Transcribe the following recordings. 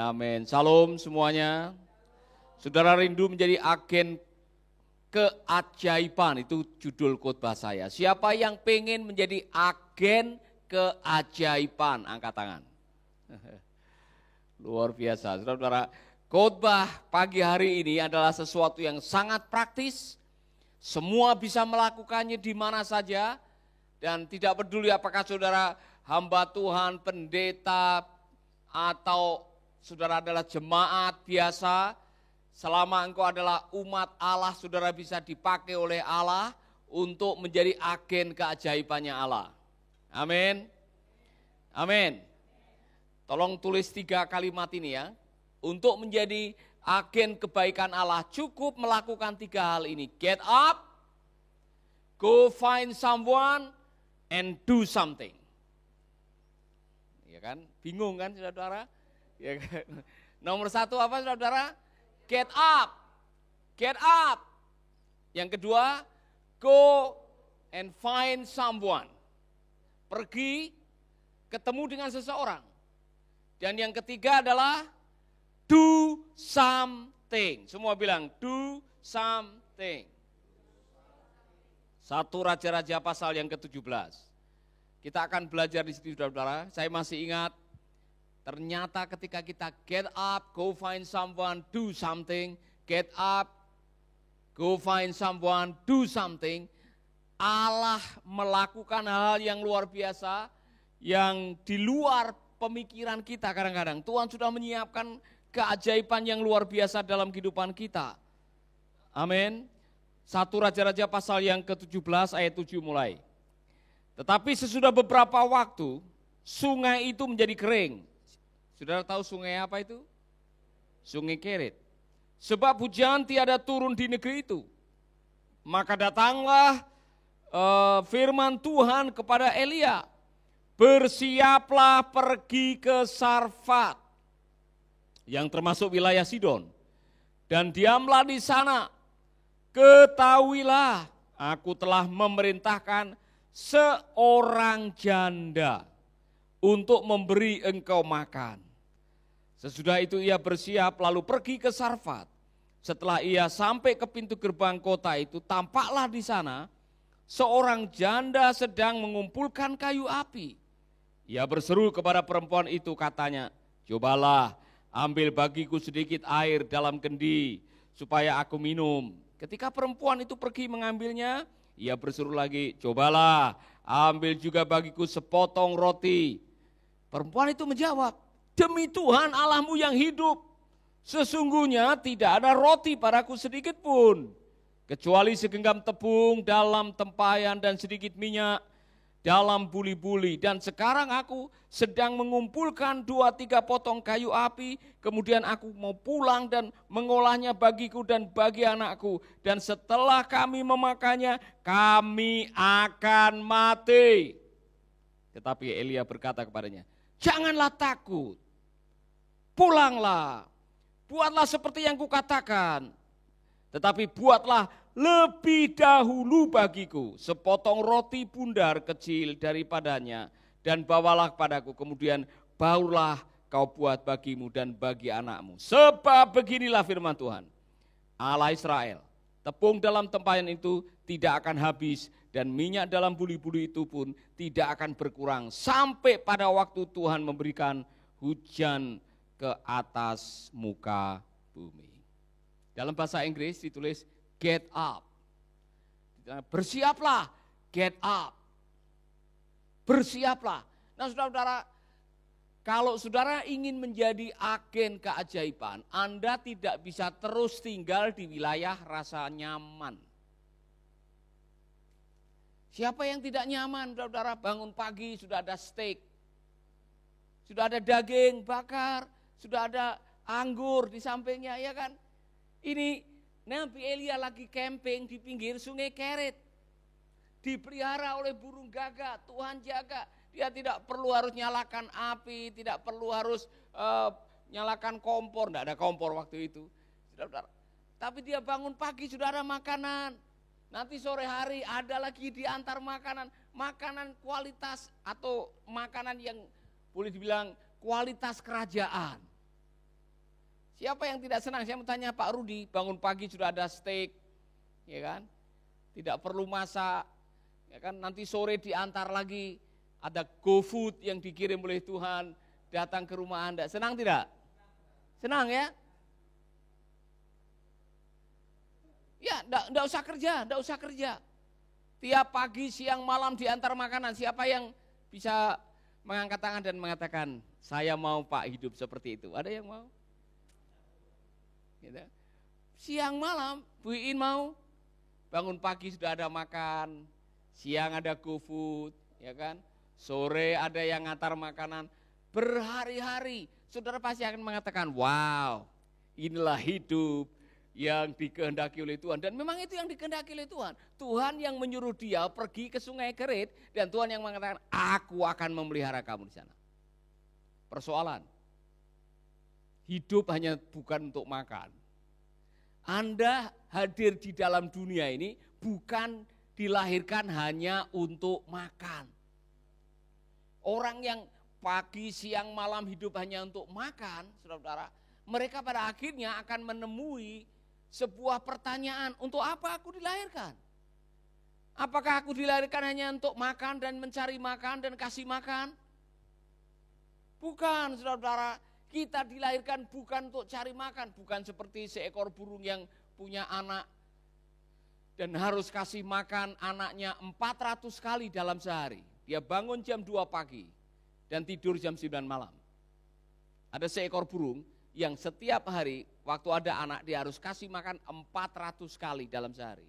Amin. Salam semuanya. Saudara rindu menjadi agen keajaiban, itu judul khotbah saya. Siapa yang pengen menjadi agen keajaiban? Angkat tangan. Luar biasa, saudara-saudara. Khotbah pagi hari ini adalah sesuatu yang sangat praktis. Semua bisa melakukannya di mana saja. Dan tidak peduli apakah saudara hamba Tuhan, pendeta, atau saudara adalah jemaat biasa. Selama engkau adalah umat Allah, saudara bisa dipakai oleh Allah untuk menjadi agen keajaibannya Allah. Amin. Amin. Tolong tulis 3 kalimat ini ya. Untuk menjadi agen kebaikan Allah cukup melakukan 3 hal ini. Get up, go find someone, and do something. Ya kan? Bingung kan saudara-saudara? Ya kan? Nomor 1 apa saudara? Get up. Get up. Yang kedua, go and find someone. Pergi ketemu dengan seseorang. Dan yang ketiga adalah do something. Semua bilang do something. 1 Raja-Raja pasal yang ke-17. Kita akan belajar di situ saudara-saudara. Saya masih ingat ternyata ketika kita get up, go find someone, do something. Get up, go find someone, do something. Allah melakukan hal yang luar biasa yang di luar pemikiran kita kadang-kadang. Tuhan sudah menyiapkan keajaiban yang luar biasa dalam kehidupan kita. Amin. 1 Raja-Raja pasal yang ke-17 ayat 7 mulai. Tetapi sesudah beberapa waktu, sungai itu menjadi kering. Saudara tahu sungai apa itu? Sungai Kerit. Sebab hujan tiada turun di negeri itu. Maka datanglah firman Tuhan kepada Elia. Bersiaplah pergi ke Sarfat, yang termasuk wilayah Sidon, dan diamlah di sana. Ketahuilah, aku telah memerintahkan seorang janda untuk memberi engkau makan. Sesudah itu ia bersiap lalu pergi ke Sarfat. Setelah ia sampai ke pintu gerbang kota itu, tampaklah di sana seorang janda sedang mengumpulkan kayu api. Ia berseru kepada perempuan itu, katanya, cobalah ambil bagiku sedikit air dalam kendi supaya aku minum. Ketika perempuan itu pergi mengambilnya, ia berseru lagi, cobalah ambil juga bagiku sepotong roti. Perempuan itu menjawab, demi Tuhan Allahmu yang hidup, sesungguhnya tidak ada roti padaku sedikit pun, kecuali segenggam tepung dalam tempayan dan sedikit minyak dalam buli-buli. Dan sekarang aku sedang mengumpulkan 2-3 potong kayu api, kemudian aku mau pulang dan mengolahnya bagiku dan bagi anakku. Dan setelah kami memakannya, kami akan mati. Tetapi Elia berkata kepadanya, janganlah takut, pulanglah, buatlah seperti yang kukatakan. Tetapi buatlah lebih dahulu bagiku sepotong roti bundar kecil daripadanya dan bawalah kepadaku, kemudian barulah kau buat bagimu dan bagi anakmu. Sebab beginilah firman Tuhan, Allah Israel, tepung dalam tempayan itu tidak akan habis dan minyak dalam buli-buli itu pun tidak akan berkurang sampai pada waktu Tuhan memberikan hujan ke atas muka bumi. Dalam bahasa Inggris ditulis get up. Bersiaplah, get up. Bersiaplah. Nah saudara-saudara, kalau saudara ingin menjadi agen keajaiban, Anda tidak bisa terus tinggal di wilayah rasa nyaman. Siapa yang tidak nyaman, saudara-saudara, bangun pagi sudah ada steak, sudah ada daging bakar, sudah ada anggur di sampingnya, ya kan? Ini Nabi Elia lagi camping di pinggir sungai Kerit. Dipelihara oleh burung gagak, Tuhan jaga. Dia tidak perlu harus nyalakan api, tidak perlu harus nyalakan kompor, tidak ada kompor waktu itu. Tapi dia bangun pagi sudah ada makanan. Nanti sore hari ada lagi diantar makanan. Makanan kualitas atau makanan yang boleh dibilang kualitas kerajaan. Siapa yang tidak senang? Saya mau tanya Pak Rudi, bangun pagi sudah ada steak, ya kan? Tidak perlu masak, ya kan? Nanti sore diantar lagi, ada GoFood yang dikirim oleh Tuhan datang ke rumah Anda. Senang tidak? Senang ya? Ya, enggak usah kerja. Tiap pagi, siang, malam diantar makanan. Siapa yang bisa mengangkat tangan dan mengatakan, saya mau Pak hidup seperti itu? Ada yang mau? Gitu. Siang, malam, Bu Iin mau? Bangun pagi sudah ada makan, siang ada GoFood, ya kan? Sore ada yang ngantar makanan, berhari-hari. Saudara pasti akan mengatakan, wow, inilah hidup yang dikehendaki oleh Tuhan. Dan memang itu yang dikehendaki oleh Tuhan. Tuhan yang menyuruh dia pergi ke Sungai Kerit, dan Tuhan yang mengatakan, aku akan memelihara kamu di sana. Persoalan, hidup hanya bukan untuk makan. Anda hadir di dalam dunia ini bukan dilahirkan hanya untuk makan. Orang yang pagi, siang, malam hidup hanya untuk makan, saudara-saudara, mereka pada akhirnya akan menemui sebuah pertanyaan, untuk apa aku dilahirkan? Apakah aku dilahirkan hanya untuk makan dan mencari makan dan kasih makan? Bukan, saudara-saudara, kita dilahirkan bukan untuk cari makan, bukan seperti seekor burung yang punya anak dan harus kasih makan anaknya 400 kali dalam sehari. Dia bangun jam 2 pagi dan tidur jam 9 malam. Ada seekor burung yang setiap hari waktu ada anak dia harus kasih makan 400 kali dalam sehari.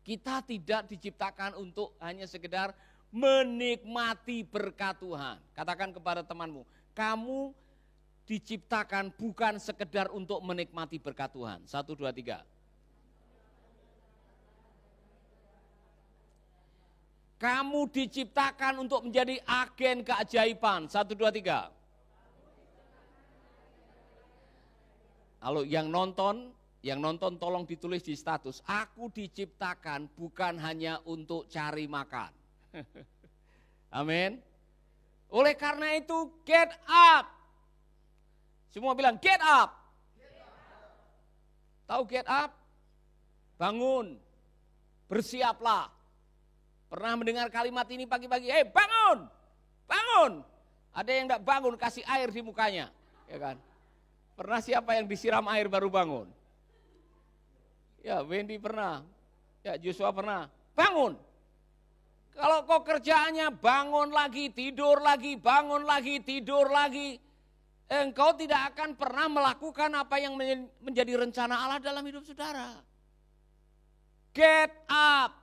Kita tidak diciptakan untuk hanya sekedar menikmati berkat Tuhan. Katakan kepada temanmu, kamu diciptakan bukan sekedar untuk menikmati berkat Tuhan. 1, 2, 3. Kamu diciptakan untuk menjadi agen keajaiban. 1, 2, 3. Kalau yang nonton tolong ditulis di status. Aku diciptakan bukan hanya untuk cari makan. Amin. Oleh karena itu get up. Semua bilang get up. Tahu get up? Bangun. Bersiaplah. Pernah mendengar kalimat ini pagi-pagi, bangun, bangun. Ada yang enggak bangun, kasih air di mukanya, ya kan? Pernah siapa yang disiram air baru bangun? Ya, Wendy pernah, ya Joshua pernah, bangun. Kalau kau kerjaannya bangun lagi, tidur lagi, bangun lagi, tidur lagi, engkau tidak akan pernah melakukan apa yang menjadi rencana Allah dalam hidup saudara. Get up.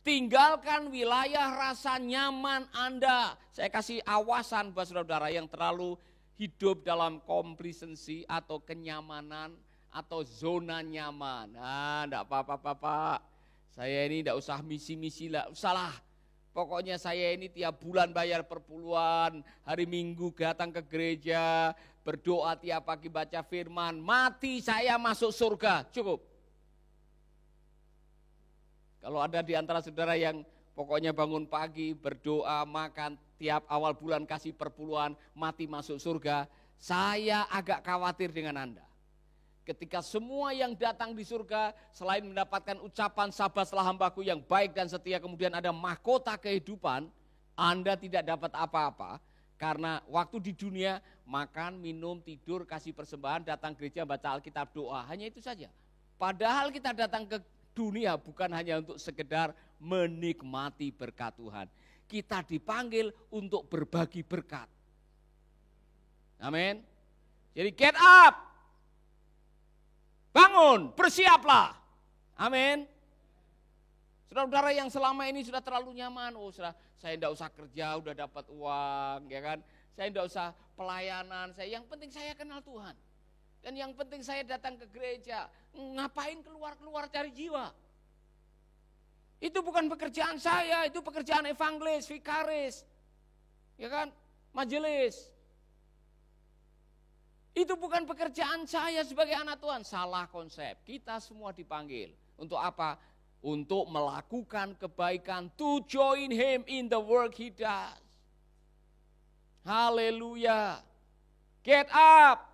Tinggalkan wilayah rasa nyaman Anda. Saya kasih awasan buat saudara yang terlalu hidup dalam complacency atau kenyamanan atau zona nyaman. Enggak apa-apa Pak. Saya ini enggak usah misi-misi lah. Usahlah. Pokoknya saya ini tiap bulan bayar perpuluhan. Hari Minggu datang ke gereja. Berdoa tiap pagi baca firman. Mati saya masuk surga. Cukup. Kalau ada di antara saudara yang pokoknya bangun pagi, berdoa, makan, tiap awal bulan kasih perpuluhan, mati masuk surga, saya agak khawatir dengan Anda. Ketika semua yang datang di surga, selain mendapatkan ucapan sabarlah hambaku yang baik dan setia, kemudian ada mahkota kehidupan, Anda tidak dapat apa-apa. Karena waktu di dunia, makan, minum, tidur, kasih persembahan, datang gereja, baca Alkitab, doa, hanya itu saja. Padahal kita datang ke dunia bukan hanya untuk sekedar menikmati berkat Tuhan. Kita dipanggil untuk berbagi berkat. Amin. Jadi get up. Bangun, bersiaplah. Amin. Saudara-saudara yang selama ini sudah terlalu nyaman, saya tidak usah kerja, udah dapat uang, ya kan? Saya tidak usah pelayanan, yang penting saya kenal Tuhan. Dan yang penting saya datang ke gereja, ngapain keluar-keluar cari jiwa. Itu bukan pekerjaan saya, itu pekerjaan evangelis, vikaris, ya kan, majelis. Itu bukan pekerjaan saya sebagai anak Tuhan, salah konsep. Kita semua dipanggil, untuk apa? Untuk melakukan kebaikan, to join him in the work he does. Haleluya. Get up.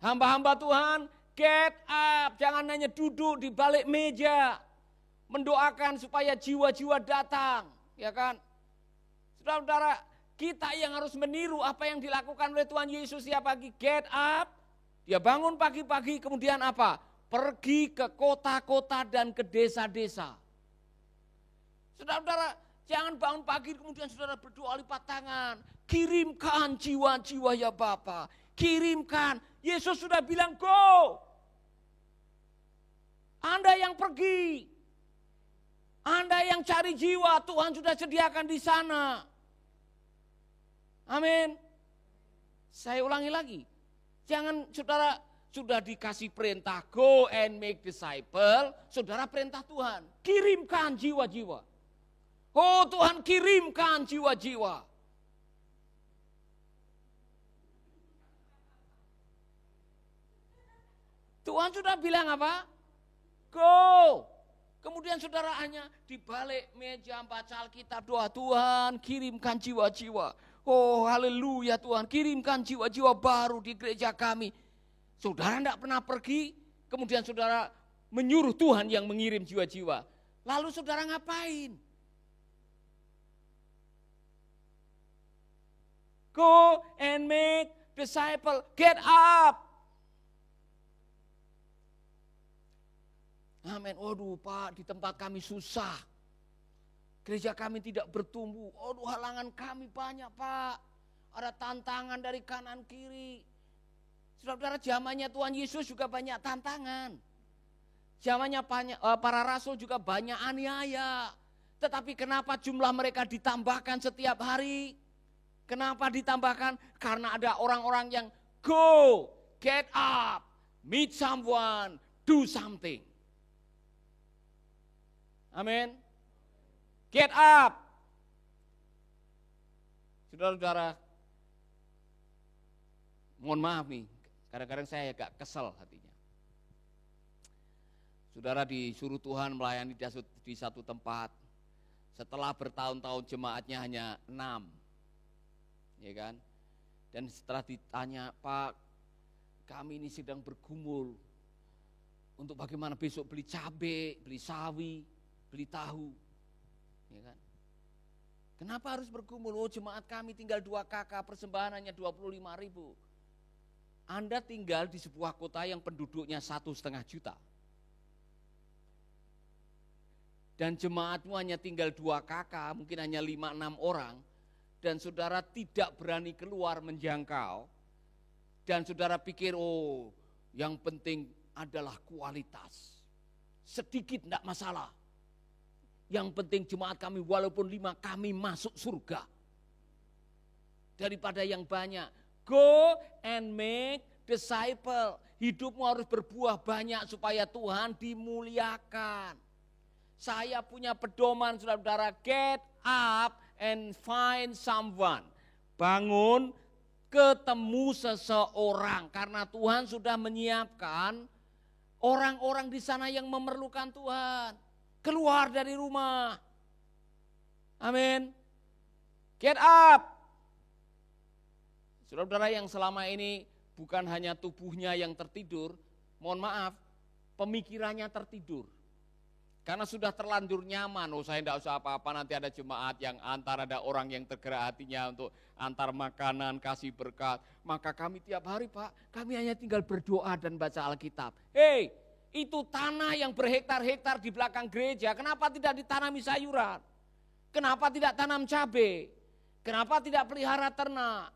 Hamba-hamba Tuhan, get up. Jangan hanya duduk di balik meja. Mendoakan supaya jiwa-jiwa datang. Ya kan? Saudara-saudara, kita yang harus meniru apa yang dilakukan oleh Tuhan Yesus setiap pagi. Get up. Dia bangun pagi-pagi, kemudian apa? Pergi ke kota-kota dan ke desa-desa. Saudara-saudara, jangan bangun pagi kemudian saudara berdoa lipat tangan. Kirimkan jiwa-jiwa ya Bapa. Kirimkan. Yesus sudah bilang go. Anda yang pergi. Anda yang cari jiwa, Tuhan sudah sediakan di sana. Amin. Saya ulangi lagi. Jangan saudara sudah dikasih perintah go and make disciple, saudara perintah Tuhan, kirimkan jiwa-jiwa. Oh Tuhan kirimkan jiwa-jiwa. Tuhan sudah bilang apa? Go. Kemudian saudara hanya di balik meja baca Alkitab doa, Tuhan kirimkan jiwa-jiwa. Oh haleluya Tuhan, kirimkan jiwa-jiwa baru di gereja kami. Saudara tidak pernah pergi, kemudian saudara menyuruh Tuhan yang mengirim jiwa-jiwa. Lalu saudara ngapain? Go and make disciple, get up. Amin. Waduh Pak, di tempat kami susah. Gereja kami tidak bertumbuh. Waduh halangan kami banyak Pak. Ada tantangan dari kanan kiri. Saudara-saudara, zamannya Tuhan Yesus juga banyak tantangan. Zamannya para rasul juga banyak aniaya. Tetapi kenapa jumlah mereka ditambahkan setiap hari? Kenapa ditambahkan? Karena ada orang-orang yang go, get up, meet someone, do something. Amin. Get up. Saudara-saudara, mohon maaf nih, kadang-kadang saya agak kesel hatinya. Saudara disuruh Tuhan melayani di satu tempat, setelah bertahun-tahun jemaatnya hanya 6. Ya kan? Dan setelah ditanya, Pak, kami ini sedang bergumul untuk bagaimana besok beli cabai, beli sawi, beli tahu. Ya kan? Kenapa harus bergumul? Oh jemaat kami tinggal 2 kakak, persembahan hanya 25.000. Anda tinggal di sebuah kota yang penduduknya 1,5 juta. Dan jemaatmu hanya tinggal 2 kakak, mungkin hanya 5-6 orang. Dan saudara tidak berani keluar menjangkau. Dan saudara pikir, oh yang penting adalah kualitas. Sedikit tidak masalah. Yang penting jemaat kami walaupun 5 kami masuk surga. Daripada yang banyak. Go and make disciple. Hidupmu harus berbuah banyak supaya Tuhan dimuliakan. Saya punya pedoman saudara-saudara, get up and find someone. Bangun, ketemu seseorang. Karena Tuhan sudah menyiapkan orang-orang di sana yang memerlukan Tuhan. Keluar dari rumah. Amin. Get up. Saudara-saudara yang selama ini bukan hanya tubuhnya yang tertidur, mohon maaf, pemikirannya tertidur. Karena sudah terlanjur nyaman, oh saya tidak usah apa-apa, nanti ada jemaat yang antar, ada orang yang tergerak hatinya untuk antar makanan, kasih berkat. Maka kami tiap hari Pak, kami hanya tinggal berdoa dan baca Alkitab. Hei, itu tanah yang berhektar-hektar di belakang gereja, kenapa tidak ditanami sayuran? Kenapa tidak tanam cabai? Kenapa tidak pelihara ternak?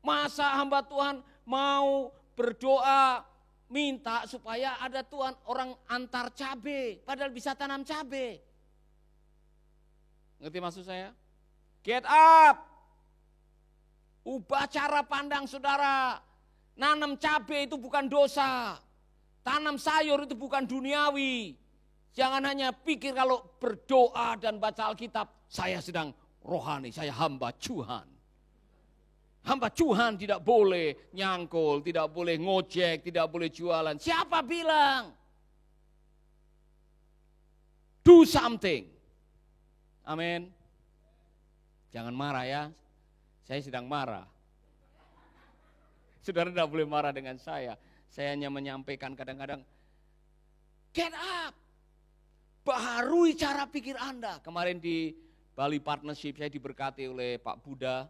Masa hamba Tuhan mau berdoa, minta supaya ada Tuhan orang antar cabai, padahal bisa tanam cabai. Ngerti maksud saya? Get up. Ubah cara pandang saudara. Nanam cabai itu bukan dosa. Tanam sayur itu bukan duniawi. Jangan hanya pikir kalau berdoa dan baca Alkitab, saya sedang rohani, saya hamba Tuhan. Hamba Tuhan tidak boleh nyangkul, tidak boleh ngojek, tidak boleh jualan. Siapa bilang? Do something. Amin. Jangan marah ya, saya sedang marah. Saudara tidak boleh marah dengan saya. Saya hanya menyampaikan kadang-kadang, get up. Baharui cara pikir Anda. Kemarin di Bali Partnership saya diberkati oleh Pak Buddha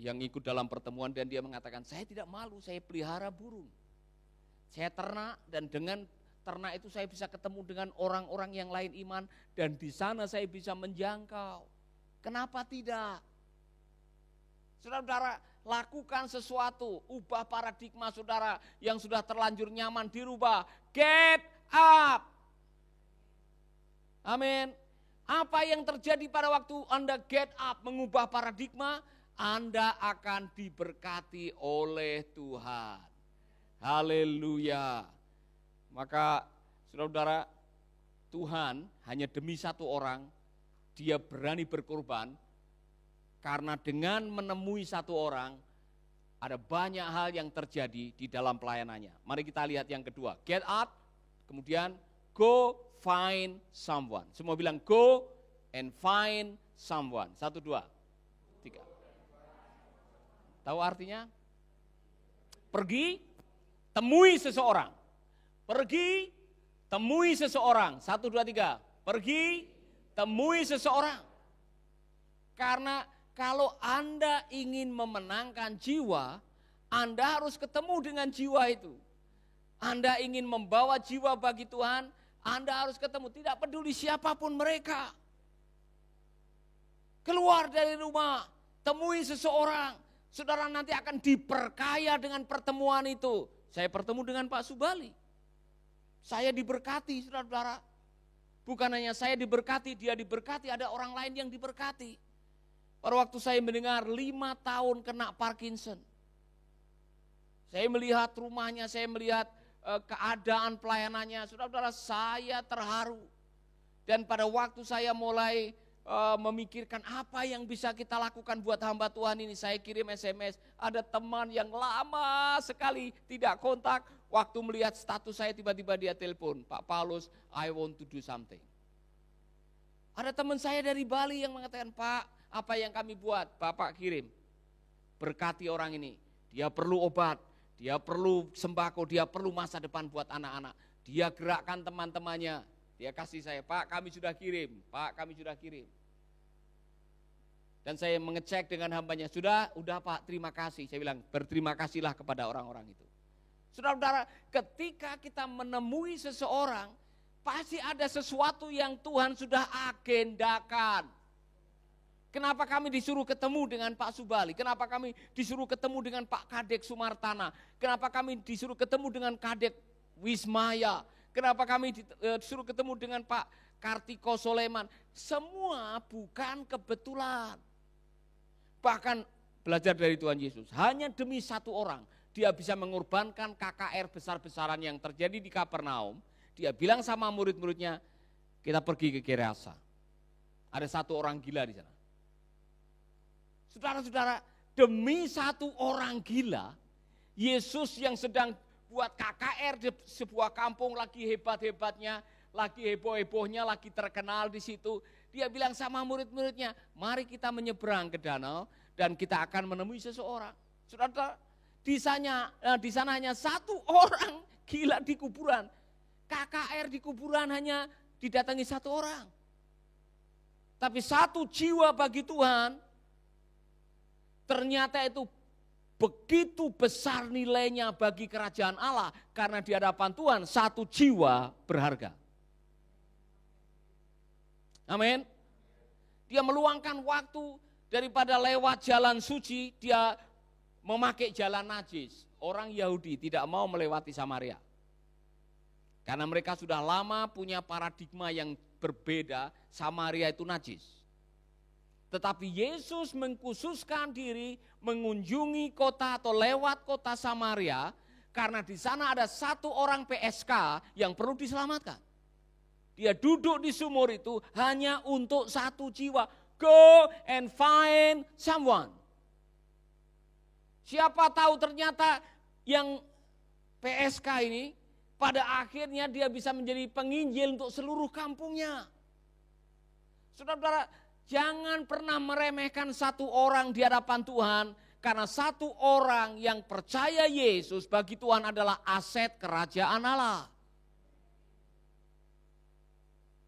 yang ikut dalam pertemuan dan dia mengatakan, saya tidak malu, saya pelihara burung. Saya ternak dan dengan ternak itu saya bisa ketemu dengan orang-orang yang lain iman dan di sana saya bisa menjangkau. Kenapa tidak? Saudara-saudara, lakukan sesuatu, ubah paradigma saudara yang sudah terlanjur nyaman dirubah. Get up. Amin. Apa yang terjadi pada waktu Anda get up mengubah paradigma, Anda akan diberkati oleh Tuhan. Haleluya. Maka saudara-saudara, Tuhan hanya demi satu orang, dia berani berkorban, karena dengan menemui satu orang, ada banyak hal yang terjadi di dalam pelayanannya. Mari kita lihat yang kedua, get up, kemudian go find someone. Semua bilang go and find someone. 1, 2, 3. Tahu artinya? Pergi, temui seseorang. Pergi, temui seseorang. 1, 2, 3. Pergi, temui seseorang. Karena kalau Anda ingin memenangkan jiwa, Anda harus ketemu dengan jiwa itu. Anda ingin membawa jiwa bagi Tuhan, Anda harus ketemu. Tidak peduli siapapun mereka. Keluar dari rumah, temui seseorang. Saudara nanti akan diperkaya dengan pertemuan itu. Saya bertemu dengan Pak Subali. Saya diberkati, saudara-saudara. Bukan hanya saya diberkati, dia diberkati, ada orang lain yang diberkati. Pada waktu saya mendengar 5 tahun kena Parkinson. Saya melihat rumahnya, saya melihat keadaan pelayanannya. Saudara-saudara, saya terharu. Dan pada waktu saya mulai memikirkan apa yang bisa kita lakukan buat hamba Tuhan ini, saya kirim SMS. Ada teman yang lama sekali tidak kontak. Waktu melihat status saya tiba-tiba dia telepon, Pak Paulus, I want to do something. Ada teman saya dari Bali yang mengatakan, Pak, apa yang kami buat, Bapak kirim. Berkati orang ini, dia perlu obat, dia perlu sembako, dia perlu masa depan buat anak-anak. Dia gerakkan teman-temannya, dia kasih saya, Pak kami sudah kirim, Pak kami sudah kirim. Dan saya mengecek dengan hambanya, sudah Pak terima kasih. Saya bilang berterima kasihlah kepada orang-orang itu. Saudara-saudara, ketika kita menemui seseorang, pasti ada sesuatu yang Tuhan sudah agendakan. Kenapa kami disuruh ketemu dengan Pak Subali? Kenapa kami disuruh ketemu dengan Pak Kadek Sumartana? Kenapa kami disuruh ketemu dengan Kadek Wismaya? Kenapa kami disuruh ketemu dengan Pak Kartiko Soleman? Semua bukan kebetulan. Bahkan belajar dari Tuhan Yesus, hanya demi satu orang, dia bisa mengorbankan KKR besar-besaran yang terjadi di Kapernaum. Dia bilang sama murid-muridnya, kita pergi ke Gerasa. Ada satu orang gila di sana. Saudara-saudara, demi satu orang gila, Yesus yang sedang buat KKR di sebuah kampung lagi hebat-hebatnya, lagi heboh-hebohnya, lagi terkenal di situ. Dia bilang sama murid-muridnya, mari kita menyeberang ke danau dan kita akan menemui seseorang. Saudara, di sana hanya satu orang gila di kuburan. KKR di kuburan hanya didatangi satu orang. Tapi satu jiwa bagi Tuhan, ternyata itu begitu besar nilainya bagi kerajaan Allah. Karena di hadapan Tuhan satu jiwa berharga. Amin. Dia meluangkan waktu daripada lewat jalan suci, dia memakai jalan najis. Orang Yahudi tidak mau melewati Samaria. Karena mereka sudah lama punya paradigma yang berbeda, Samaria itu najis. Tetapi Yesus mengkhususkan diri mengunjungi kota atau lewat kota Samaria karena di sana ada satu orang PSK yang perlu diselamatkan. Dia duduk di sumur itu hanya untuk satu jiwa. Go and find someone. Siapa tahu ternyata yang PSK ini pada akhirnya dia bisa menjadi penginjil untuk seluruh kampungnya. Saudara-saudara, jangan pernah meremehkan satu orang di hadapan Tuhan Karena satu orang yang percaya Yesus bagi Tuhan adalah aset kerajaan Allah.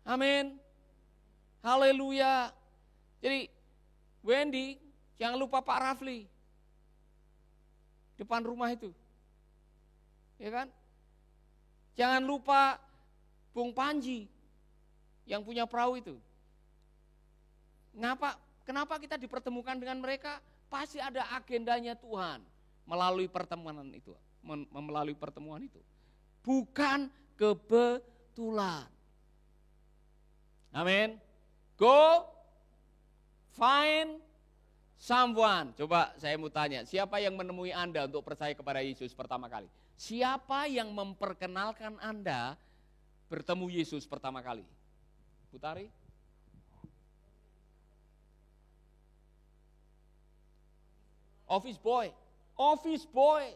Amin. Haleluya. Jadi Wendy, jangan lupa Pak Rafli. Depan rumah itu. Ya kan? Jangan lupa Bung Panji yang punya perahu itu. Kenapa kita dipertemukan dengan mereka? Pasti ada agendanya Tuhan melalui pertemuan itu. Melalui pertemuan itu. Bukan kebetulan. Amin. Go find someone. Coba saya mau tanya, siapa yang menemui Anda untuk percaya kepada Yesus pertama kali? Siapa yang memperkenalkan Anda bertemu Yesus pertama kali? Putari? Office boy. Office boy.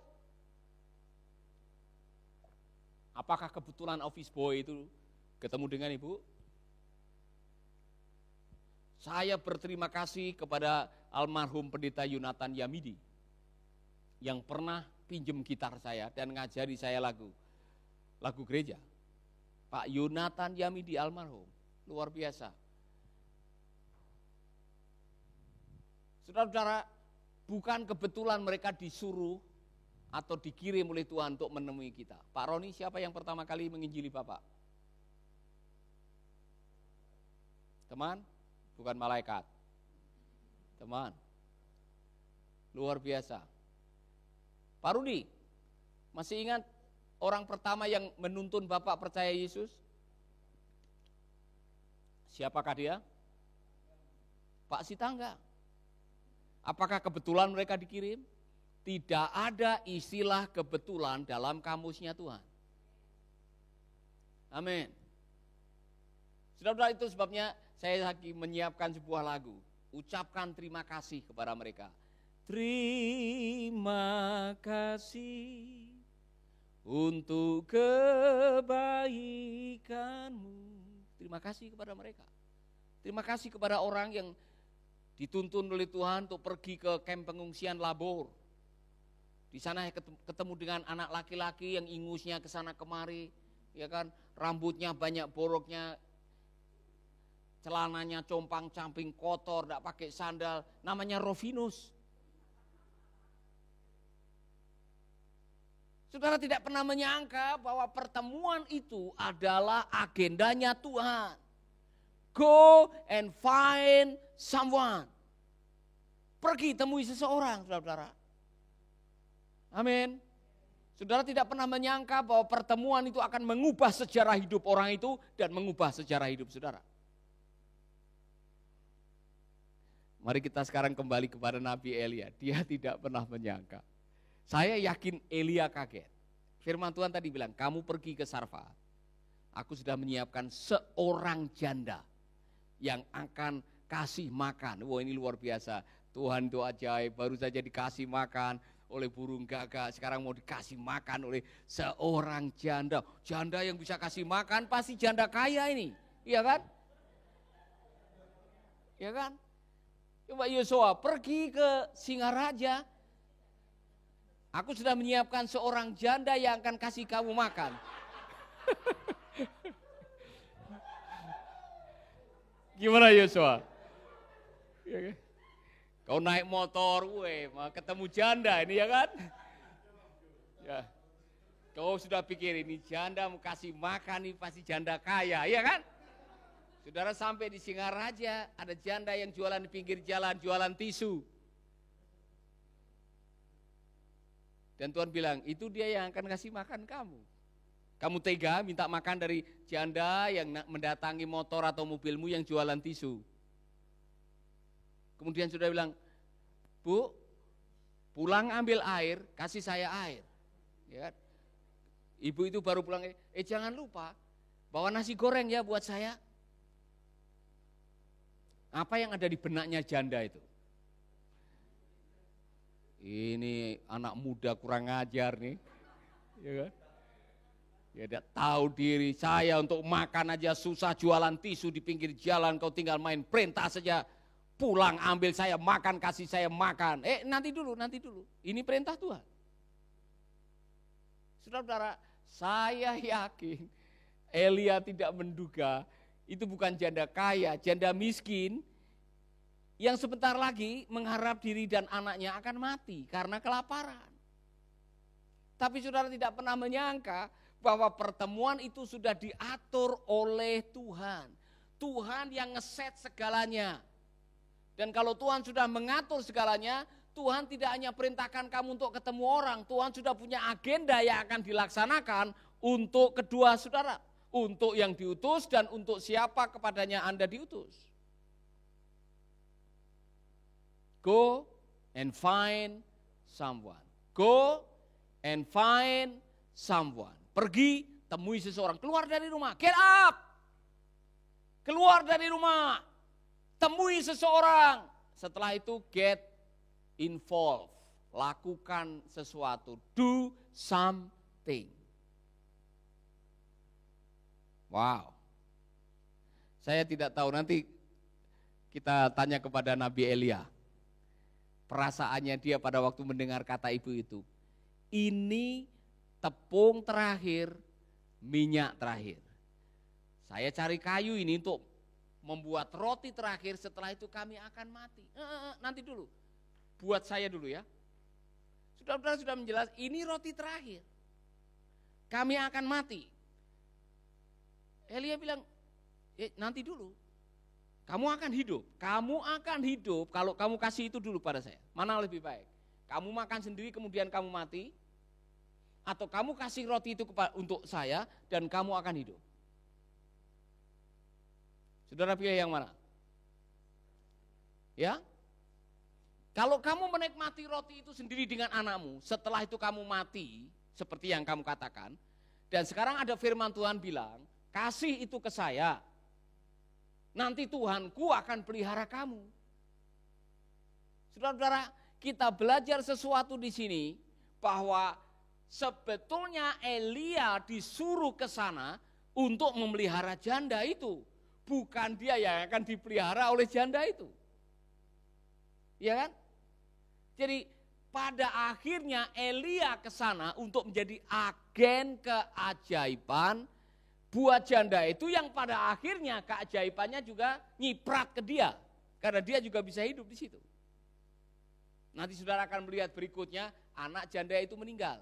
Apakah kebetulan office boy itu ketemu dengan ibu? Saya berterima kasih kepada almarhum pendeta Yonatan Yamidi yang pernah pinjem gitar saya dan ngajari saya lagu gereja. Pak Yonatan Yamidi almarhum, luar biasa. Saudara-saudara, bukan kebetulan mereka disuruh atau dikirim oleh Tuhan untuk menemui kita. Pak Roni, siapa yang pertama kali menginjili Bapak? Teman? Bukan malaikat. Teman. Luar biasa. Pak Rudi, masih ingat orang pertama yang menuntun Bapak percaya Yesus? Siapakah dia? Pak Sitangga. Apakah kebetulan mereka dikirim? Tidak ada istilah kebetulan dalam kamusnya Tuhan. Amin. Saudara-saudara, itu sebabnya saya lagi menyiapkan sebuah lagu. Ucapkan terima kasih kepada mereka. Terima kasih untuk kebaikanmu. Terima kasih kepada mereka. Terima kasih kepada orang yang dituntun oleh Tuhan untuk pergi ke kamp pengungsian Labor. Di sana ketemu dengan anak laki-laki yang ingusnya ke sana kemari, ya kan, rambutnya banyak boroknya, celananya compang-camping kotor, tidak pakai sandal, namanya Rovinus. Saudara tidak pernah menyangka bahwa pertemuan itu adalah agendanya Tuhan. Go and find someone. Pergi temui seseorang, saudara-saudara. Amin. Saudara tidak pernah menyangka bahwa pertemuan itu akan mengubah sejarah hidup orang itu dan mengubah sejarah hidup saudara. Mari kita sekarang kembali kepada Nabi Elia. Dia tidak pernah menyangka. Saya yakin Elia kaget. Firman Tuhan tadi bilang, kamu pergi ke Sarfat. Aku sudah menyiapkan seorang janda yang akan kasih makan. Wah, ini luar biasa. Tuhan itu ajaib, baru saja dikasih makan oleh burung gagak. Sekarang mau dikasih makan oleh seorang janda. Janda yang bisa kasih makan pasti janda kaya ini. Iya kan? Iya kan? Coba Yosua pergi ke Singaraja. Aku sudah menyiapkan seorang janda yang akan kasih kamu makan. Gimana Yosua? Kau naik motor, mau ketemu janda ini ya kan? Ya. Kau sudah pikir ini janda mau kasih makan nih pasti janda kaya, ya kan? Saudara sampai di Singaraja, ada janda yang jualan di pinggir jalan, jualan tisu. Dan Tuhan bilang, itu dia yang akan kasih makan kamu. Kamu tega minta makan dari janda yang mendatangi motor atau mobilmu yang jualan tisu. Kemudian saudara bilang, Bu, pulang ambil air, kasih saya air. Ya kan? Ibu itu baru pulang, jangan lupa, bawa nasi goreng ya buat saya. Apa yang ada di benaknya janda itu? Ini anak muda kurang ajar nih, ya kan? Ya tidak tahu diri, saya untuk makan aja susah, jualan tisu di pinggir jalan, kau tinggal main perintah saja. pulang ambil saya makan, kasih saya makan. Nanti dulu. Ini perintah Tuhan. Saudara-saudara, saya yakin Elia tidak menduga itu bukan janda kaya, janda miskin yang sebentar lagi mengharap diri dan anaknya akan mati karena kelaparan. Tapi saudara tidak pernah menyangka bahwa pertemuan itu sudah diatur oleh Tuhan. Tuhan yang ngeset segalanya. Dan kalau Tuhan sudah mengatur segalanya, Tuhan tidak hanya perintahkan kamu untuk ketemu orang, Tuhan sudah punya agenda yang akan dilaksanakan untuk kedua saudara. Untuk yang diutus dan untuk siapa kepadanya Anda diutus. Go and find someone. Go and find someone. Pergi, temui seseorang. Keluar dari rumah. Get up. Keluar dari rumah. Temui seseorang. Setelah itu get involved. Lakukan sesuatu. Do something. Wow. Saya tidak tahu, nanti kita tanya kepada Nabi Elia. Perasaannya dia pada waktu mendengar kata ibu itu. Ini tepung terakhir, minyak terakhir. Saya cari kayu ini untuk membuat roti terakhir, setelah itu kami akan mati. Nanti dulu, buat saya dulu ya. Saudara-saudara sudah menjelaskan, ini roti terakhir. Kami akan mati. Elia bilang, nanti dulu. Kamu akan hidup. Kamu akan hidup kalau kamu kasih itu dulu pada saya. Mana lebih baik? Kamu makan sendiri kemudian kamu mati, atau kamu kasih roti itu untuk saya dan kamu akan hidup. Saudara pilih yang mana? Ya? Kalau kamu menikmati roti itu sendiri dengan anakmu, setelah itu kamu mati, seperti yang kamu katakan, dan sekarang ada firman Tuhan bilang, kasih itu ke saya, nanti Tuhanku akan pelihara kamu. Saudara-saudara, kita belajar sesuatu di sini, bahwa sebetulnya Elia disuruh ke sana untuk memelihara janda itu. Bukan dia yang akan dipelihara oleh janda itu. Ya kan? Jadi pada akhirnya Elia ke sana untuk menjadi agen keajaiban buat janda itu, yang pada akhirnya keajaibannya juga nyiprat ke dia. Karena dia juga bisa hidup di situ. Nanti saudara akan melihat berikutnya, anak janda itu meninggal.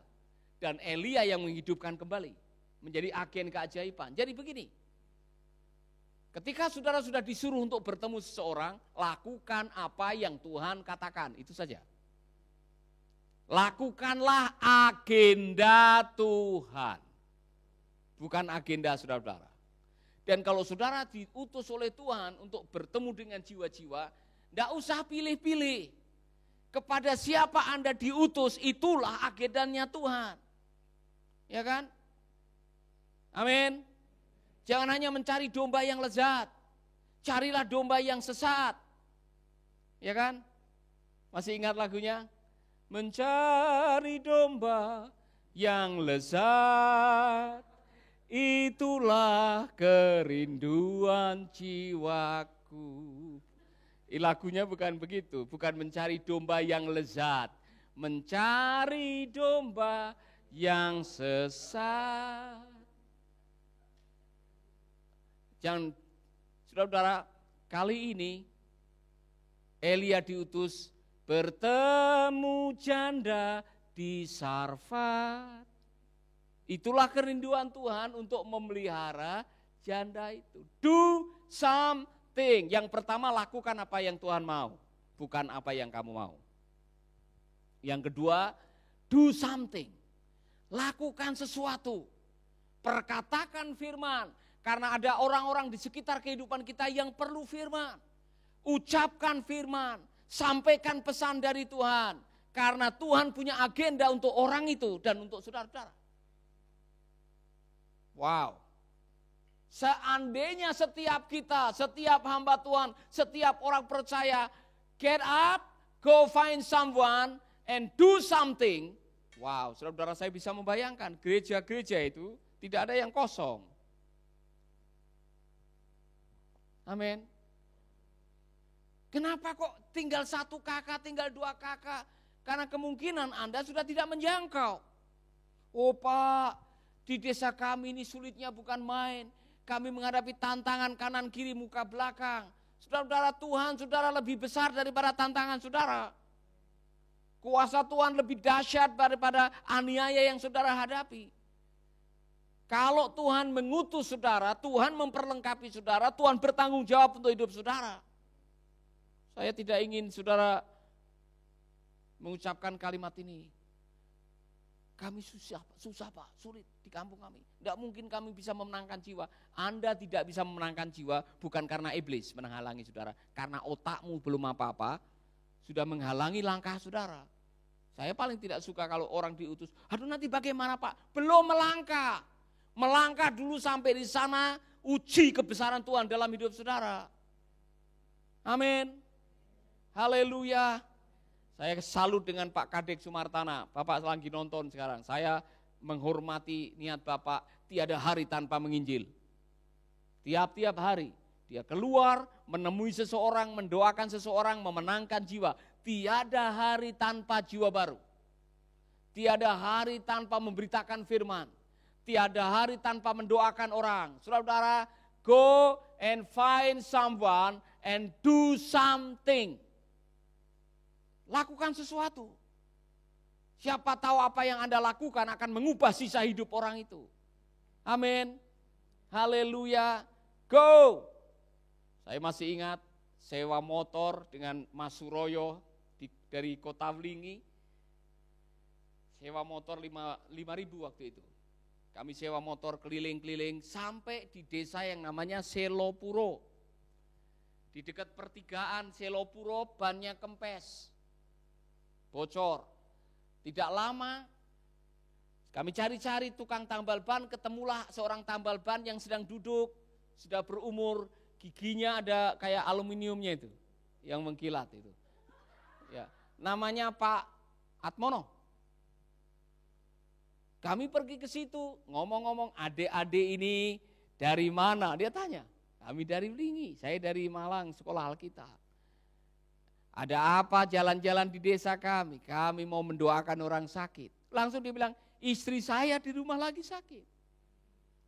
Dan Elia yang menghidupkan kembali. Menjadi agen keajaiban. Jadi begini, ketika saudara sudah disuruh untuk bertemu seseorang, lakukan apa yang Tuhan katakan, itu saja. Lakukanlah agenda Tuhan. Bukan agenda saudara-saudara. Dan kalau saudara diutus oleh Tuhan untuk bertemu dengan jiwa-jiwa, tidak usah pilih-pilih. Kepada siapa Anda diutus, itulah agendanya Tuhan. Ya kan? Amin. Jangan hanya mencari domba yang lezat. Carilah domba yang sesat. Ya kan? Masih ingat lagunya? Mencari domba yang lezat, itulah kerinduan jiwaku. Lagunya bukan begitu, bukan mencari domba yang lezat, mencari domba yang sesat. Jangan, saudara-saudara, kali ini Elia diutus bertemu janda di Sarfat. Itulah kerinduan Tuhan untuk memelihara janda itu. Do something. Yang pertama, lakukan apa yang Tuhan mau, bukan apa yang kamu mau. Yang kedua, do something. Lakukan sesuatu. Perkatakan firman. Karena ada orang-orang di sekitar kehidupan kita yang perlu firman. Ucapkan firman. Sampaikan pesan dari Tuhan. Karena Tuhan punya agenda untuk orang itu dan untuk saudara-saudara. Wow. Seandainya setiap kita, setiap hamba Tuhan, setiap orang percaya, get up, go find someone, and do something. Wow, saudara-saudara, saya bisa membayangkan gereja-gereja itu tidak ada yang kosong. Amin. Kenapa kok tinggal 1 kakak, tinggal 2 kakak? Karena kemungkinan Anda sudah tidak menjangkau. Oh Pak, di desa kami ini sulitnya bukan main. Kami menghadapi tantangan kanan kiri muka belakang. Saudara-saudara, Tuhan saudara lebih besar daripada tantangan saudara. Kuasa Tuhan lebih dahsyat daripada aniaya yang saudara hadapi. Kalau Tuhan mengutus saudara, Tuhan memperlengkapi saudara, Tuhan bertanggung jawab untuk hidup saudara. Saya tidak ingin saudara mengucapkan kalimat ini. Kami susah Pak, sulit di kampung kami. Tidak mungkin kami bisa memenangkan jiwa. Anda tidak bisa memenangkan jiwa bukan karena iblis menghalangi saudara. Karena otakmu belum apa-apa, sudah menghalangi langkah saudara. Saya paling tidak suka kalau orang diutus, aduh nanti bagaimana Pak? Belum melangkah. Melangkah dulu sampai di sana, uji kebesaran Tuhan dalam hidup saudara. Amin. Haleluya. Saya salut dengan Pak Kadek Sumartana. Bapak lagi nonton sekarang. Saya menghormati niat Bapak, tiada hari tanpa menginjil. Tiap-tiap hari dia keluar menemui seseorang, mendoakan seseorang, memenangkan jiwa. Tiada hari tanpa jiwa baru. Tiada hari tanpa memberitakan firman. Tiada hari tanpa mendoakan orang. Saudara-saudara, go and find someone and do something. Lakukan sesuatu. Siapa tahu apa yang Anda lakukan akan mengubah sisa hidup orang itu. Amin. Haleluya. Go. Saya masih ingat sewa motor dengan Mas Suroyo dari Kota Wlingi. Sewa motor 5.000 waktu itu. Kami sewa motor keliling-keliling sampai di desa yang namanya Selopuro. Di dekat pertigaan Selopuro bannya kempes. Bocor. Tidak lama kami cari-cari tukang tambal ban, ketemulah seorang tambal ban yang sedang duduk, sudah berumur, giginya ada kayak aluminiumnya itu, yang mengkilat itu. Ya, namanya Pak Atmono. Kami pergi ke situ, ngomong-ngomong, adik-adik ini dari mana? Dia tanya. Kami dari Wlingi, saya dari Malang, sekolah Alkitab. Ada apa jalan-jalan di desa kami? Kami mau mendoakan orang sakit. Langsung dia bilang, istri saya di rumah lagi sakit.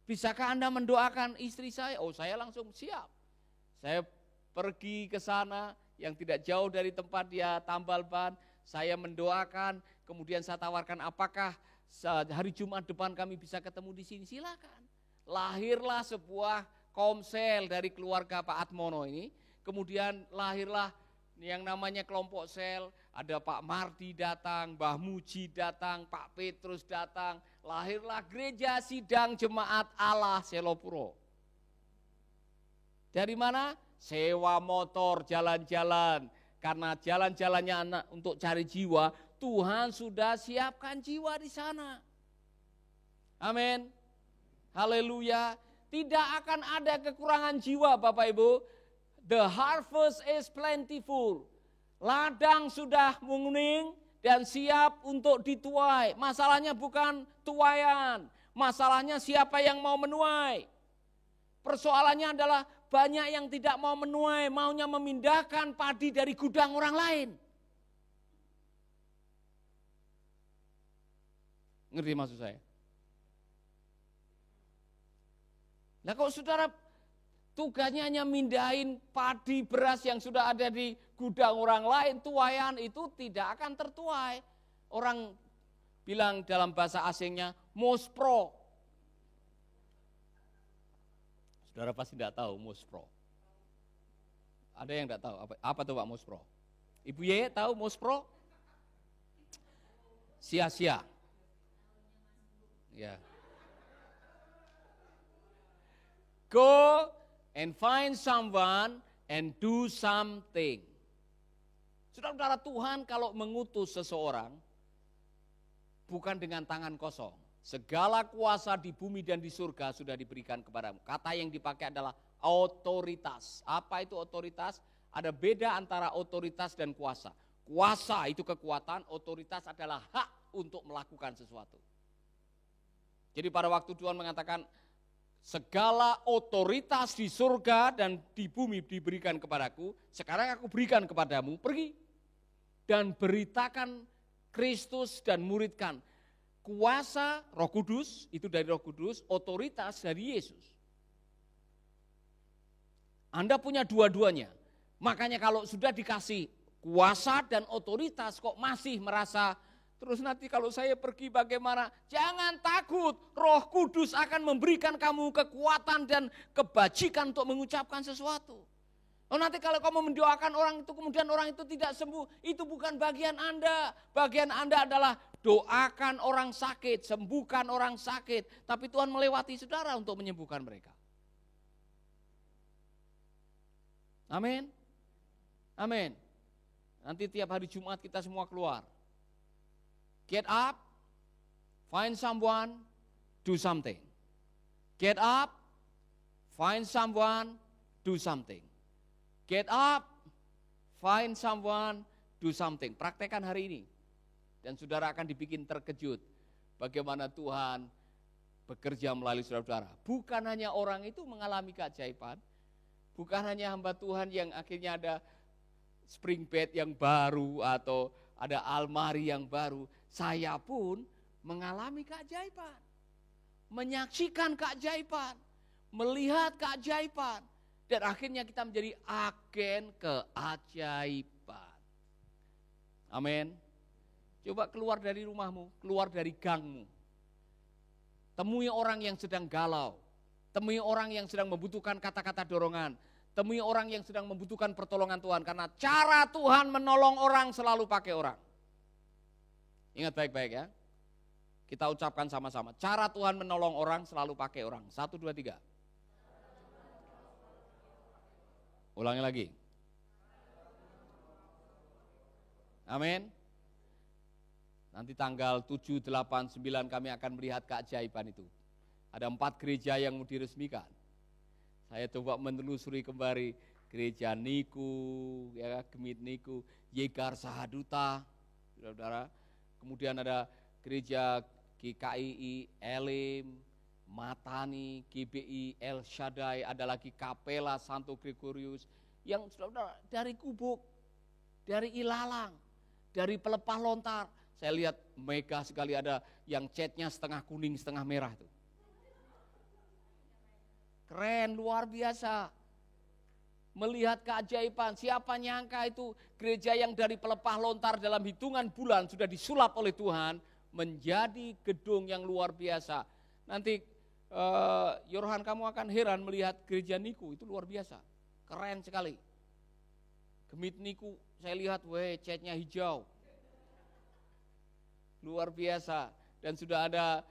Bisakah Anda mendoakan istri saya? Oh, saya langsung siap. Saya pergi ke sana yang tidak jauh dari tempat dia tambal ban. Saya mendoakan, kemudian saya tawarkan apakah hari Jumat depan kami bisa ketemu di sini. Silakan. Lahirlah sebuah komsel dari keluarga Pak Atmono ini. Kemudian lahirlah yang namanya kelompok sel, ada Pak Mardi datang, Mbah Muji datang, Pak Petrus datang, lahirlah gereja sidang jemaat Allah Selopuro. Dari mana? Sewa motor jalan-jalan, karena jalan-jalannya anak untuk cari jiwa, Tuhan sudah siapkan jiwa di sana. Amin. Haleluya. Tidak akan ada kekurangan jiwa Bapak Ibu. The harvest is plentiful. Ladang sudah menguning dan siap untuk dituai. Masalahnya bukan tuaian. Masalahnya siapa yang mau menuai. Persoalannya adalah banyak yang tidak mau menuai. Maunya memindahkan padi dari gudang orang lain. Ngerti maksud saya? Nah kalau saudara tugasnya hanya mindahin padi beras yang sudah ada di gudang orang lain, tuaian itu tidak akan tertuai. Orang bilang dalam bahasa asingnya mospro. Saudara pasti tidak tahu mospro. Ada yang tidak tahu apa tuh Pak mospro? Ibu Yeye tahu mospro? Sia-sia. Ya. Go and find someone and do something. Saudara-saudara, Tuhan kalau mengutus seseorang bukan dengan tangan kosong. Segala kuasa di bumi dan di surga sudah diberikan kepadamu. Kata yang dipakai adalah otoritas. Apa itu otoritas? Ada beda antara otoritas dan kuasa. Kuasa itu kekuatan, otoritas adalah hak untuk melakukan sesuatu. Jadi pada waktu Tuhan mengatakan segala otoritas di surga dan di bumi diberikan kepadaku, sekarang aku berikan kepadamu, pergi dan beritakan Kristus dan muridkan. Kuasa Roh Kudus, itu dari Roh Kudus, otoritas dari Yesus. Anda punya dua-duanya, makanya kalau sudah dikasih kuasa dan otoritas kok masih merasa, terus nanti kalau saya pergi bagaimana? Jangan takut, Roh Kudus akan memberikan kamu kekuatan dan kebajikan untuk mengucapkan sesuatu. Oh, nanti kalau kamu mendoakan orang itu kemudian orang itu tidak sembuh, itu bukan bagian Anda. Bagian Anda adalah doakan orang sakit, sembuhkan orang sakit. Tapi Tuhan melewati saudara untuk menyembuhkan mereka. Amin. Amin. Nanti tiap hari Jumat kita semua keluar. Get up, find someone, do something. Get up, find someone, do something. Get up, find someone, do something. Praktekkan hari ini. Dan saudara akan dibikin terkejut bagaimana Tuhan bekerja melalui saudara-saudara. Bukan hanya orang itu mengalami keajaiban, bukan hanya hamba Tuhan yang akhirnya ada spring bed yang baru atau ada almari yang baru. Saya pun mengalami keajaiban, menyaksikan keajaiban, melihat keajaiban. Dan akhirnya kita menjadi agen keajaiban. Amin. Coba keluar dari rumahmu, keluar dari gangmu. Temui orang yang sedang galau. Temui orang yang sedang membutuhkan kata-kata dorongan. Temui orang yang sedang membutuhkan pertolongan Tuhan. Karena cara Tuhan menolong orang selalu pakai orang. Ingat baik-baik ya. Kita ucapkan sama-sama. Cara Tuhan menolong orang selalu pakai orang. 1, 2, 3. Ulangi lagi. Amin. Nanti tanggal 7, 8, 9 kami akan melihat keajaiban itu. Ada 4 gereja yang mau diresmikan. Saya coba menelusuri kembali gereja Niku, ya, Gemit Niku, Yegar Sahaduta, saudara-saudara. Kemudian ada gereja GKII, Elim, Matani, GBI, El Shaddai, ada lagi Kapela Santo Gregorius, yang saudara dari Kubuk, dari Ilalang, dari Pelepah Lontar. Saya lihat mega sekali, ada yang catnya setengah kuning, setengah merah itu. Keren, luar biasa. Melihat keajaiban, siapa nyangka itu gereja yang dari Pelepah Lontar dalam hitungan bulan sudah disulap oleh Tuhan menjadi gedung yang luar biasa. Nanti Yorhan kamu akan heran melihat gereja Niku, itu luar biasa, keren sekali. Gemit Niku saya lihat, catnya hijau, luar biasa. Dan sudah ada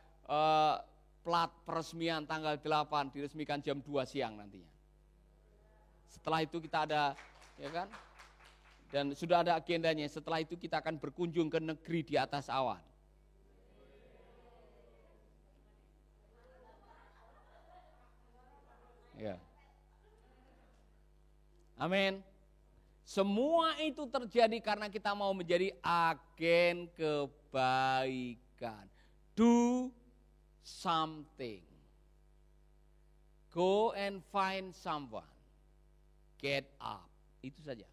plat peresmian tanggal 8, diresmikan jam 2 siang nantinya. Setelah itu kita ada, ya kan, dan sudah ada agendanya. Setelah itu kita akan berkunjung ke negeri di atas awan. Ya. Amin. Semua itu terjadi karena kita mau menjadi agen kebaikan. Do something. Go and find someone. Get up. Itu saja.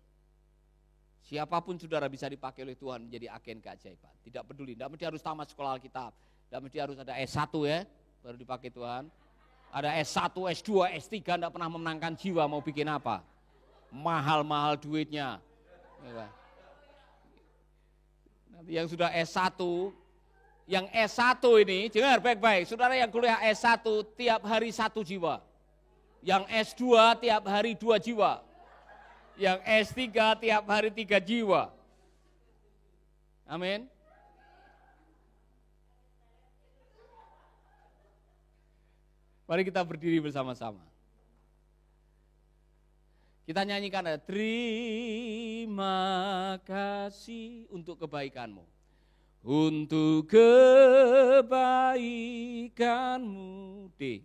Siapapun saudara bisa dipakai oleh Tuhan menjadi agen keajaiban. Tidak peduli, tidak mesti harus tamat sekolah Alkitab. Tidak mesti harus ada S1 ya, baru dipakai Tuhan. Ada S1, S2, S3 tidak pernah memenangkan jiwa, mau bikin apa? Mahal-mahal duitnya. Nanti yang sudah S1, yang S1 ini, dengar baik-baik, saudara yang kuliah S1 tiap hari 1 jiwa. Yang S2 tiap hari 2 jiwa. Yang S3 tiap hari 3 jiwa. Amin. Mari kita berdiri bersama-sama. Kita nyanyikan, terima kasih untuk kebaikanmu. Untuk kebaikanmu. D.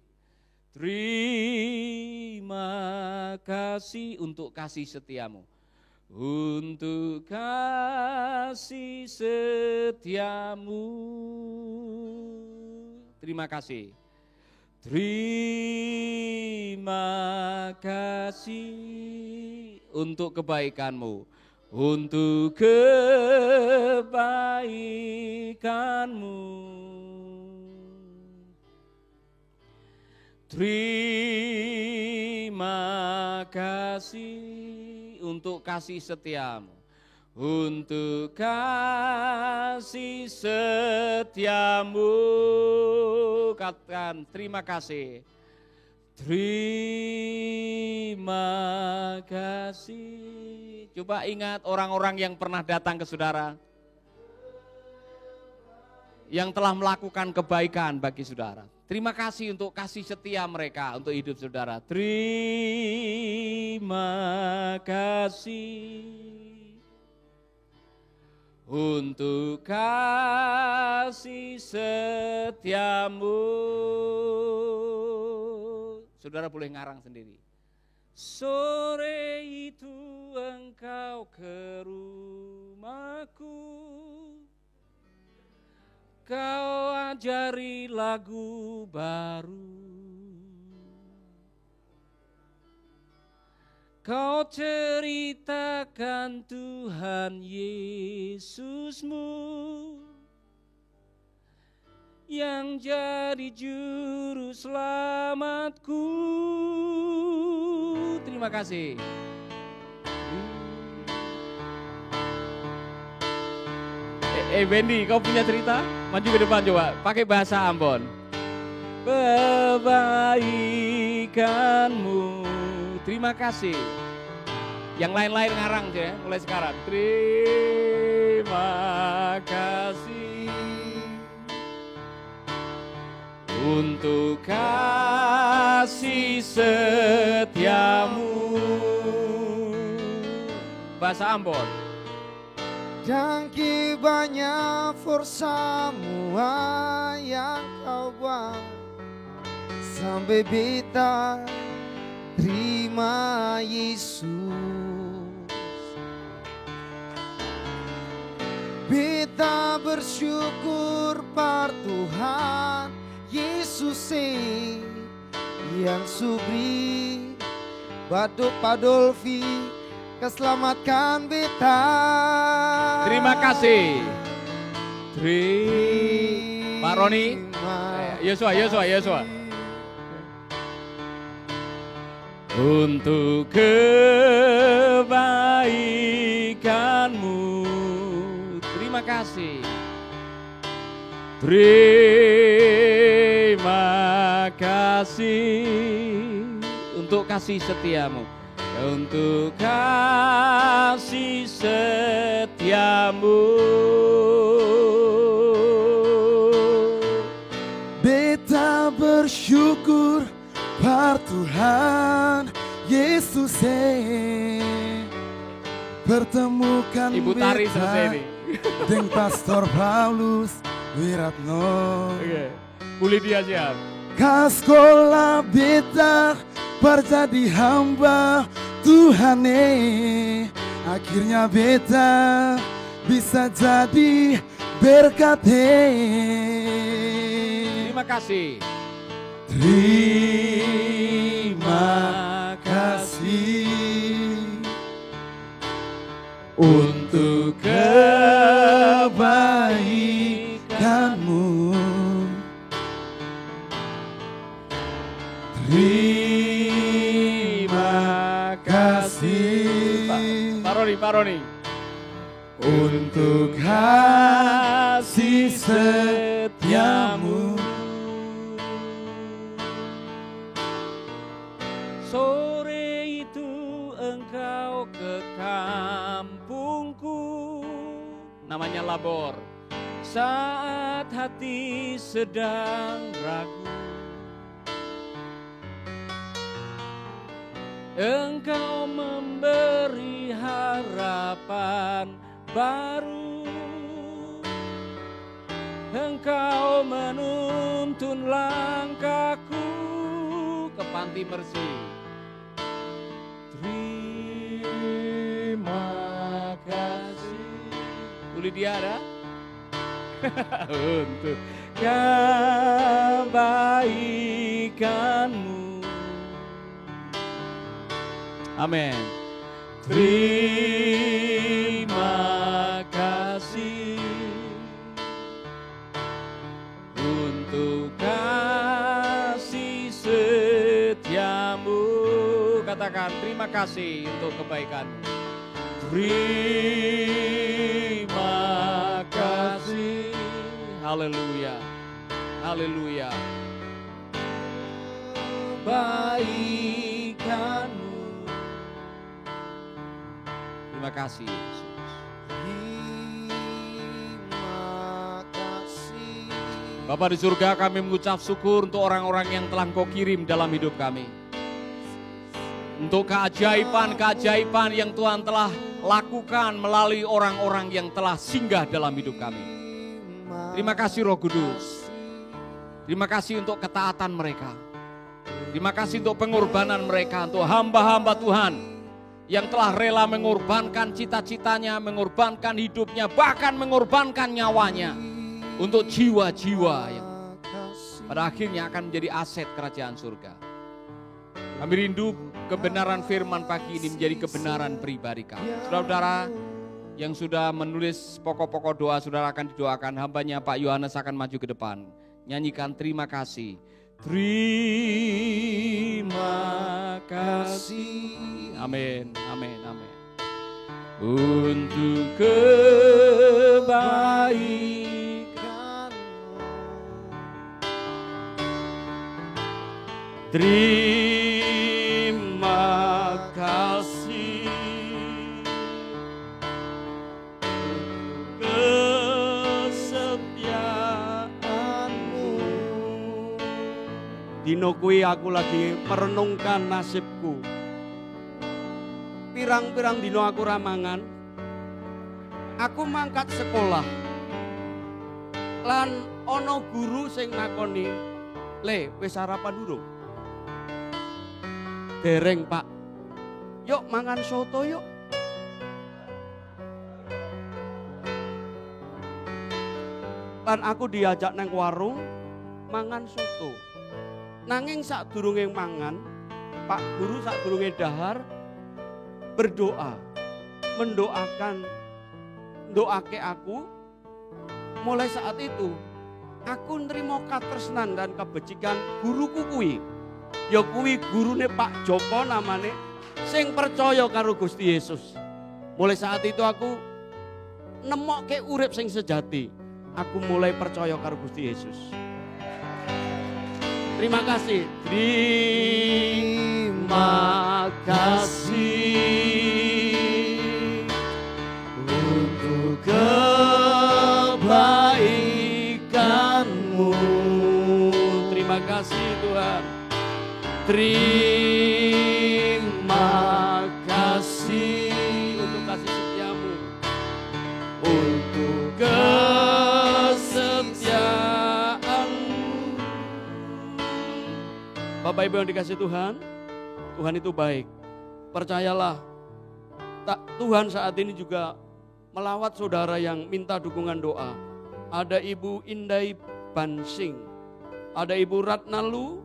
Terima kasih untuk kasih setiamu. Untuk kasih setiamu. Terima kasih. Terima kasih untuk kebaikan-Mu, untuk kebaikan-Mu. Terima kasih untuk kasih setia-Mu, untuk kasih setia-Mu. Katakan terima kasih. Terima kasih. Coba ingat orang-orang yang pernah datang ke saudara, yang telah melakukan kebaikan bagi saudara. Terima kasih untuk kasih setia mereka untuk hidup saudara. Terima kasih untuk kasih setia-Mu. Saudara boleh ngarang sendiri. Sore itu engkau ke rumahku, kau ajari lagu baru, kau ceritakan Tuhan Yesusmu yang jadi juru selamatku. Terima kasih. Wendy, kau punya cerita? Maju ke depan coba, pakai bahasa Ambon. Kebaikan-Mu, terima kasih. Yang lain-lain ngarang ya, mulai sekarang. Terima kasih untuk kasih setia-Mu. Bahasa Ambon. Dangki banyak forsamu yang kau buat, sampai beta terima Yesus. Beta bersyukur par Tuhan Yesus yang subri Baduk Padolfi keselamatkan beta. Terima kasih. Pak Roni, Yosua. Untuk kebaikan-Mu, terima kasih. Terima kasih untuk kasih setia-Mu, untuk kasih setia-Mu. Beta bersyukur par Tuhan Yesus pertemukan Ibu Tari beta selesai ini. dengan Pastor Paulus Wiratno. Oke, Bu Lydia siap. Kaskola beta berjadi hamba Tuhan, akhirnya beta bisa jadi berkat. Terima kasih. Terima kasih untuk kebaikan-Mu. Terima kasih Pak Roni. untuk kasih setia-Mu. Sore itu engkau ke kampungku, namanya Labor, saat hati sedang ragu. Engkau memberi harapan baru, Engkau menuntun langkahku ke panti Mercy. Terima kasih. Bu Lydia ada? Untuk kebaikan kebaikan-Mu. Amin. Terima kasih untuk kasih setia-Mu. Katakan terima kasih untuk kebaikan-Mu. Terima kasih. Haleluya. Haleluya. Kebaikan-Mu. Terima kasih Yesus. Terima kasih. Bapa di surga, kami mengucap syukur untuk orang-orang yang telah Engkau kirim dalam hidup kami. Untuk keajaiban-keajaiban yang Tuhan telah lakukan melalui orang-orang yang telah singgah dalam hidup kami. Terima kasih Roh Kudus. Terima kasih untuk ketaatan mereka. Terima kasih untuk pengorbanan mereka, untuk hamba-hamba Tuhan yang telah rela mengorbankan cita-citanya, mengorbankan hidupnya, bahkan mengorbankan nyawanya untuk jiwa-jiwa yang pada akhirnya akan menjadi aset kerajaan surga. Kami rindu kebenaran firman pagi ini menjadi kebenaran pribadi kami. Saudara-saudara yang sudah menulis pokok-pokok doa, saudara akan didoakan. Hambanya Pak Yohanes akan maju ke depan. Nyanyikan terima kasih. Terima kasih. Amin, amin, amin. Untuk kebaikan. Terima kasih. Dino kuwi aku lagi merenungkan nasibku. Pirang-pirang dino aku ramangan. Aku mangkat sekolah. Lan ono guru sing nakoni, "Le, wis sarapan durung?" "Dereng, Pak." "Yuk mangan soto yuk." Lan aku diajak nang warung mangan soto. Nanging sadurunge mangan, Pak Guru sadurunge dahar berdoa, ndoake aku. Mulai saat itu aku nrimo katresnan dan kebecikan guruku kuwi. Ya kuwi gurune Pak Joko namane, sing percaya karo Gusti Yesus. Mulai saat itu aku nemokke urip sing sejati. Aku mulai percaya karo Gusti Yesus. Terima kasih. Terima kasih untuk kebaikan-Mu. Terima kasih Tuhan. Terima kasih untuk kasih setia-Mu. Untuk Bapak Ibu yang dikasih Tuhan, Tuhan itu baik. Percayalah, Tuhan saat ini juga melawat saudara yang minta dukungan doa. Ada Ibu Indai Bansing, ada Ibu Ratnalu,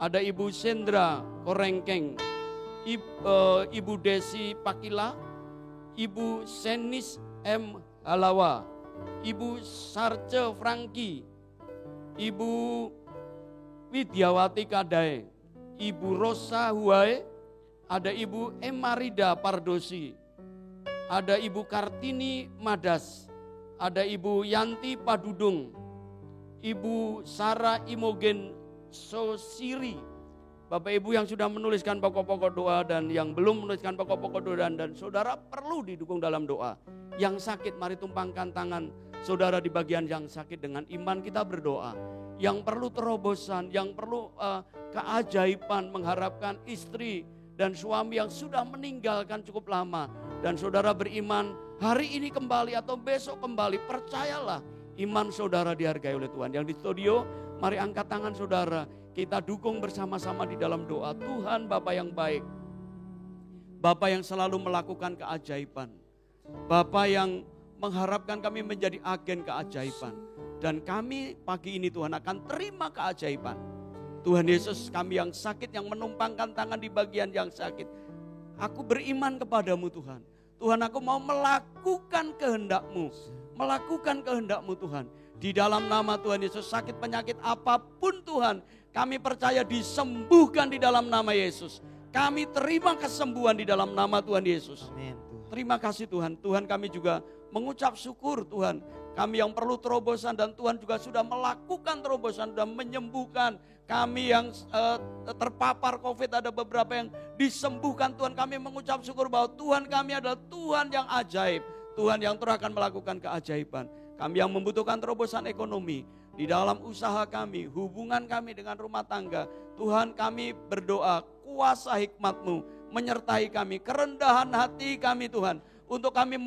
ada Ibu Sendra Korengkeng, Ibu Desi Pakila, Ibu Senis M. Halawa, Ibu Sarce Franky, Ibu Widyawati Kadae, Ibu Rosa Huae, ada Ibu Emarida Pardosi, ada Ibu Kartini Madas, ada Ibu Yanti Padudung, Ibu Sarah Imogen Sosiri. Bapak Ibu yang sudah menuliskan pokok-pokok doa dan yang belum menuliskan pokok-pokok doa dan saudara perlu didukung dalam doa. Yang sakit mari tumpangkan tangan saudara di bagian yang sakit, dengan iman kita berdoa. Yang perlu terobosan, yang perlu keajaiban, mengharapkan istri dan suami yang sudah meninggalkan cukup lama. Dan saudara beriman hari ini kembali atau besok kembali, percayalah iman saudara dihargai oleh Tuhan. Yang di studio, mari angkat tangan saudara, kita dukung bersama-sama di dalam doa. Tuhan Bapa yang baik, Bapa yang selalu melakukan keajaiban, Bapa yang mengharapkan kami menjadi agen keajaiban. Dan kami pagi ini Tuhan akan terima keajaiban. Tuhan Yesus, kami yang sakit, yang menumpangkan tangan di bagian yang sakit. Aku beriman kepadamu Tuhan. Tuhan, aku mau melakukan kehendak-Mu. Melakukan kehendak-Mu Tuhan. Di dalam nama Tuhan Yesus, sakit penyakit apapun Tuhan, kami percaya disembuhkan di dalam nama Yesus. Kami terima kesembuhan di dalam nama Tuhan Yesus. Amin. Terima kasih Tuhan. Tuhan, kami juga mengucap syukur Tuhan. Kami yang perlu terobosan dan Tuhan juga sudah melakukan terobosan, sudah menyembuhkan. Kami yang terpapar COVID, ada beberapa yang disembuhkan. Tuhan, kami mengucap syukur bahwa Tuhan kami adalah Tuhan yang ajaib. Tuhan yang terus akan melakukan keajaiban. Kami yang membutuhkan terobosan ekonomi di dalam usaha kami, hubungan kami dengan rumah tangga. Tuhan, kami berdoa kuasa hikmat-Mu menyertai kami, kerendahan hati kami Tuhan. Untuk kami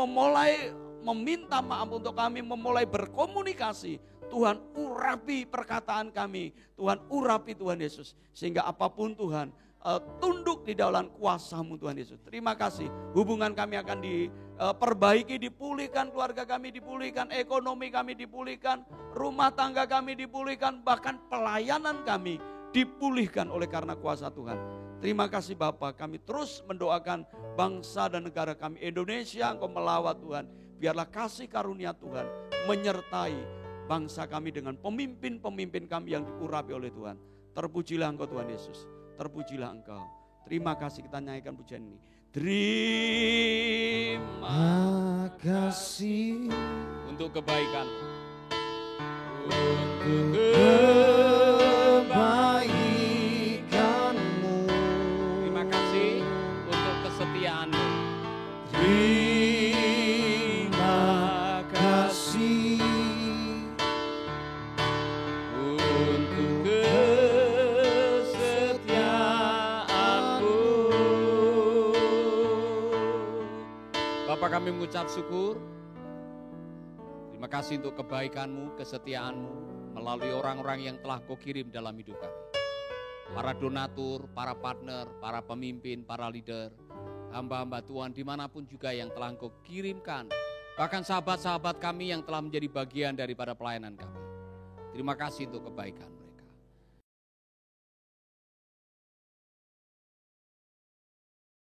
meminta maaf, untuk kami memulai berkomunikasi. Tuhan, urapi perkataan kami. Tuhan, urapi Tuhan Yesus. Sehingga apapun Tuhan, tunduk di dalam kuasa-Mu Tuhan Yesus. Terima kasih. Hubungan kami akan diperbaiki, dipulihkan, keluarga kami dipulihkan, ekonomi kami dipulihkan, rumah tangga kami dipulihkan, bahkan pelayanan kami dipulihkan oleh karena kuasa Tuhan. Terima kasih Bapa, kami terus mendoakan bangsa dan negara kami Indonesia, Engkau melawat Tuhan. Biarlah kasih karunia Tuhan menyertai bangsa kami dengan pemimpin-pemimpin kami yang diurapi oleh Tuhan. Terpujilah Engkau Tuhan Yesus, terpujilah Engkau. Terima kasih, kita nyanyikan pujian ini. Terima kasih untuk kebaikan. untuk kebaikan-Mu. Terima kasih untuk kesetiaan-Mu. Terima kasih Untuk kesetiaan-Mu. Bapak, kami mengucap syukur. Terima kasih untuk kebaikan-Mu, kesetiaan-Mu melalui orang-orang yang telah Kau kirim dalam hidup kami. Para donatur, para partner, para pemimpin, para leader, hamba-hamba Tuhan dimanapun juga yang telah Engkau kirimkan. Bahkan sahabat-sahabat kami yang telah menjadi bagian daripada pelayanan kami. Terima kasih untuk kebaikan.